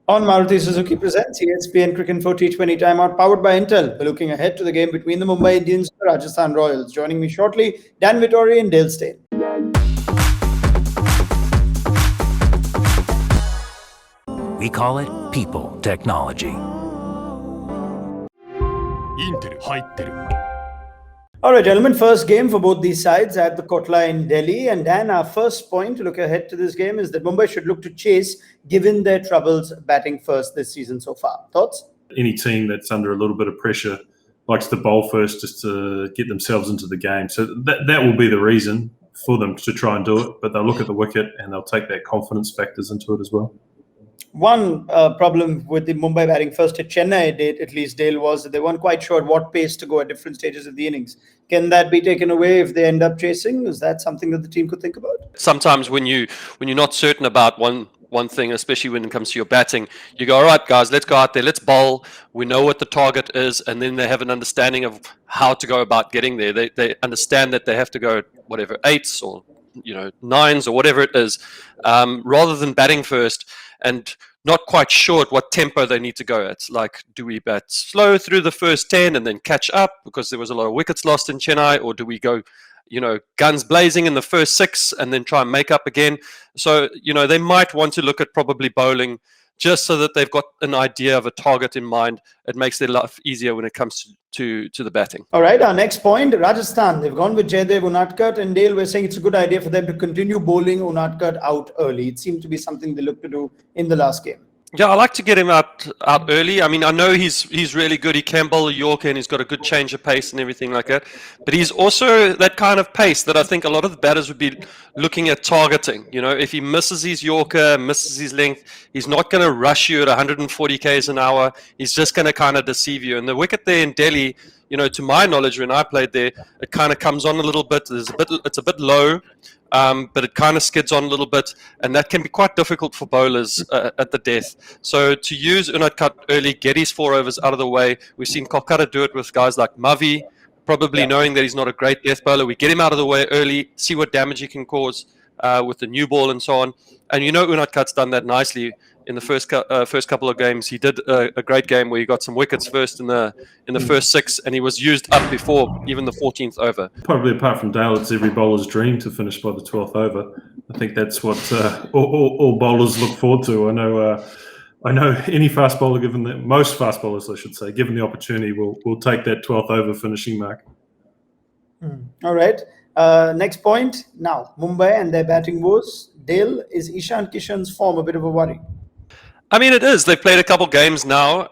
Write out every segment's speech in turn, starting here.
On Maruti Suzuki presents ESPNcricinfo T20 timeout powered by Intel. We're looking ahead to the game between the Mumbai Indians and the Rajasthan Royals. Joining me shortly, Dan Vettori and Dale Steyn. We call it people technology. All right, gentlemen, first game for both these sides at the Kotla in Delhi. And Dan, our first point to look ahead to this game is that Mumbai should look to chase, given their troubles batting first this season so far. Thoughts? Any team that's under a little bit of pressure likes to bowl first just to get themselves into the game. So that will be the reason for them to try and do it. But they'll look at the wicket and they'll take that confidence factors into it as well. One problem with the Mumbai batting first at Chennai, at least Dale, was that they weren't quite sure at what pace to go at different stages of the innings. Can that be taken away if they end up chasing? Is that something that the team could think about? Sometimes when you're not certain about one thing, especially when it comes to your batting, you go, all right, guys, let's go out there, let's bowl. We know what the target is, and then they have an understanding of how to go about getting there. They understand that they have to go whatever, 8s or 9s or whatever it is, rather than batting first and not quite sure at what tempo they need to go at. Like, do we bat slow through the first 10 and then catch up because there was a lot of wickets lost in Chennai, or do we go guns blazing in the first 6 and then try and make up again? So they might want to look at probably bowling just so that they've got an idea of a target in mind. It makes their life easier when it comes to the batting. All right, our next point, Rajasthan. They've gone with Jaydev Unadkat, and Dale, we're saying it's a good idea for them to continue bowling Unadkat out early. It seemed to be something they looked to do in the last game. Yeah, I like to get him out early. I mean, I know he's really good. He can bowl a Yorker and he's got a good change of pace and everything like that. But he's also that kind of pace that I think a lot of the batters would be looking at targeting. If he misses his Yorker, misses his length, he's not going to rush you at 140 k's an hour. He's just going to kind of deceive you. And the wicket there in Delhi, to my knowledge, when I played there, it kind of comes on a little bit. It's a bit low. But it kind of skids on a little bit, and that can be quite difficult for bowlers at the death. So to use Unadkat early, get his 4 overs out of the way. We've seen Kolkata do it with guys like Mavi, probably knowing that he's not a great death bowler. We get him out of the way early, see what damage he can cause with the new ball and so on. And Unadkat's done that nicely in the first couple of games. He did a great game where he got some wickets first in the first 6, and he was used up before even the 14th over. Probably apart from Dale, it's every bowler's dream to finish by the 12th over. I think that's what all bowlers look forward to. I know any fast bowler, most fast bowlers, I should say, given the opportunity, will take that 12th over finishing mark. All right. Next point. Now, Mumbai and their batting woes. Dale, is Kishan's form a bit of a worry? I mean, it is. They've played a couple games now.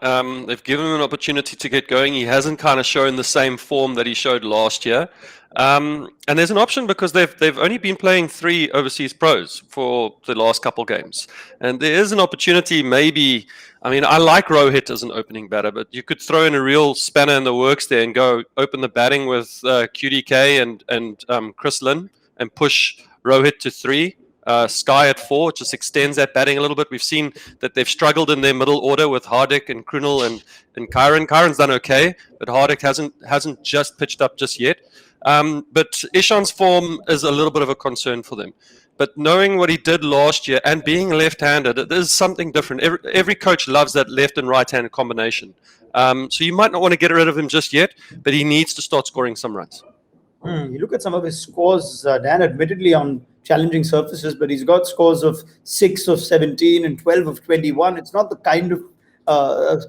They've given him an opportunity to get going. He hasn't kind of shown the same form that he showed last year. And there's an option because they've only been playing 3 overseas pros for the last couple games. And there is an opportunity maybe. I mean, I like Rohit as an opening batter, but you could throw in a real spanner in the works there and go open the batting with QDK and Chris Lynn and push Rohit to 3. Sky at 4 just extends that batting a little bit. We've seen that they've struggled in their middle order with Hardik and Krunal and Kyron. Kyron's done okay, but Hardik hasn't just pitched up just yet. But Ishan's form is a little bit of a concern for them. But knowing what he did last year and being left-handed, it is something different. Every coach loves that left and right-handed combination. So you might not want to get rid of him just yet, but he needs to start scoring some runs. You look at some of his scores, Dan, admittedly on challenging surfaces, but he's got scores of 6 of 17 and 12 of 21. It's not the kind of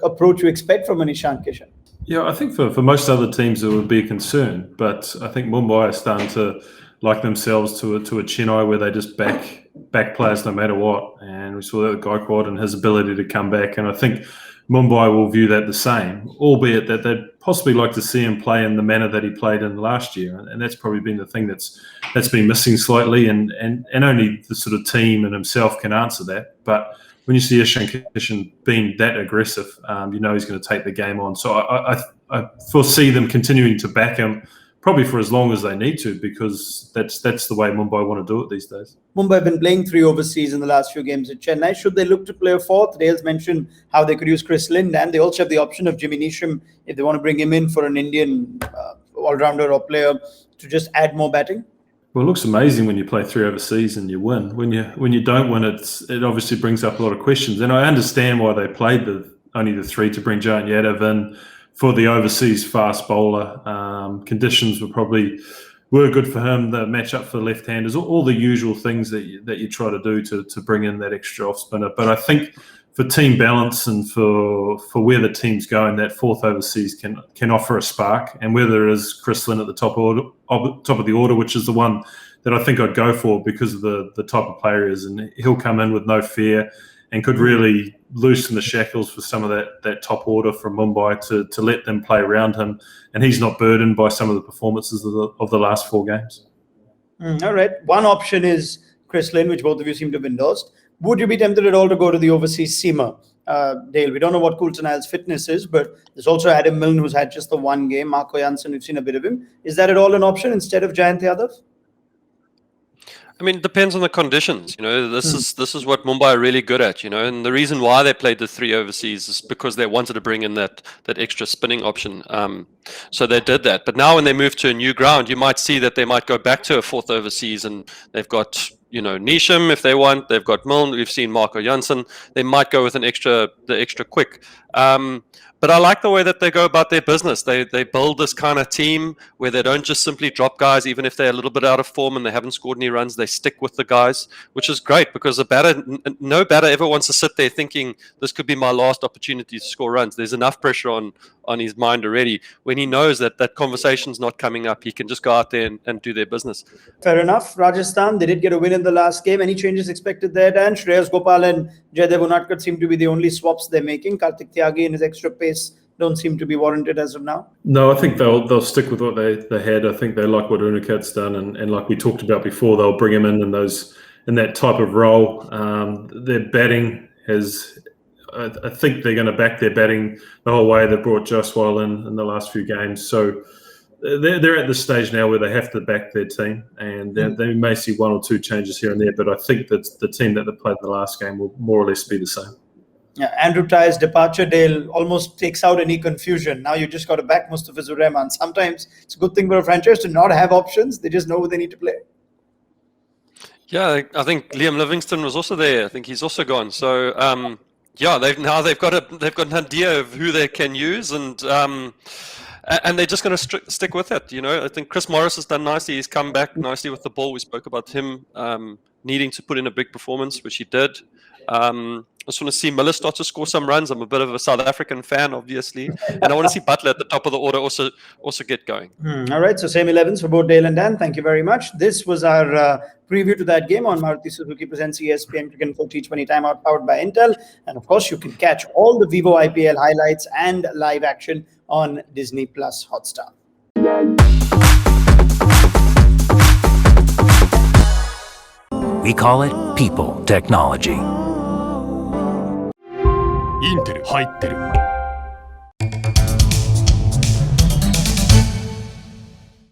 approach you expect from an Ishan Kishan. Yeah, I think for most other teams it would be a concern, but I think Mumbai are starting to like themselves to a Chennai where they just back players no matter what. And we saw that with Gaikwad and his ability to come back. And I think Mumbai will view that the same, albeit that they'd possibly like to see him play in the manner that he played in last year. And that's probably been the thing that's been missing slightly. And only the sort of team and himself can answer that. But when you see Ishan Kishan being that aggressive, he's going to take the game on. So I foresee them continuing to back him probably for as long as they need to, because that's the way Mumbai want to do it these days. Mumbai have been playing 3 overseas in the last few games at Chennai. Should they look to play a 4th? Dale's mentioned how they could use Chris Lind, and they also have the option of Jimmy Neesham if they want to bring him in for an Indian all-rounder or player to just add more batting. Well, it looks amazing when you play 3 overseas and you win. When you don't win, it obviously brings up a lot of questions. And I understand why they played only the 3 to bring Jayant Yadav in for the overseas fast bowler. Conditions were good for him. The matchup for the left-handers, all the usual things that you try to do to bring in that extra off spinner. But I think for team balance and for where the team's going, that 4th overseas can offer a spark. And whether it is Chris Lynn at the top of the order, which is the one that I think I'd go for because of the type of player he is, and he'll come in with no fear and could really loosen the shackles for some of that top order from Mumbai to let them play around him, and he's not burdened by some of the performances of the last 4 games. All right. One option is Chris Lynn, which both of you seem to have endorsed. Would you be tempted at all to go to the overseas seamer? Dale, we don't know what Coulson Isle's fitness is, but there's also Adam Milne, who's had just the 1 game. Marco Janssen, we've seen a bit of him. Is that at all an option instead of Jayant Yadav? I mean, it depends on the conditions. This is what Mumbai are really good at. And the reason why they played the 3 overseas is because they wanted to bring in that extra spinning option. So they did that. But now when they move to a new ground, you might see that they might go back to a 4th overseas, and they've got Nisham if they want. They've got Milne. We've seen Marco Janssen. They might go with the extra quick. But I like the way that they go about their business. They build this kind of team where they don't just simply drop guys, even if they're a little bit out of form and they haven't scored any runs. They stick with the guys, which is great because no batter ever wants to sit there thinking this could be my last opportunity to score runs. There's enough pressure on his mind already. When he knows that conversation's not coming up, he can just go out there and do their business. Fair enough. Rajasthan, they did get a win in the last game. Any changes expected there, Dan? Shreyas Gopal and Jaydev Unadkat seem to be the only swaps they're making. Kartik Tyagi and his extra pace don't seem to be warranted as of now. No, I think they'll stick with what they had. I think they like what Unadkat's done, and like we talked about before, they'll bring him in that type of role. Their batting has, I think they're going to back their batting the whole way. They brought Jaswal in the last few games, so they're at the stage now where they have to back their team, and they may see 1 or 2 changes here and there, but I think that the team that they played in the last game will more or less be the same. Yeah, Andrew Ty's departure, Dale, almost takes out any confusion. Now you just got to back Mustafizur Rahman. Sometimes it's a good thing for a franchise to not have options. They just know who they need to play. Yeah, I think Liam Livingston was also there. I think he's also gone. So they've got an idea of who they can use, and they're just going to stick with it. I think Chris Morris has done nicely. He's come back nicely with the ball. We spoke about him needing to put in a big performance, which he did. I just want to see Miller start to score some runs. I'm a bit of a South African fan, obviously, and I want to see Butler at the top of the order also get going. All right, so same 11s for both Dale and Dan. Thank you very much. This was our preview to that game on Maruti Suzuki presents ESPNcricinfo T20 Timeout powered by Intel. And of course, you can catch all the Vivo IPL highlights and live action on Disney Plus Hotstar. We call it people technology. インテル入ってる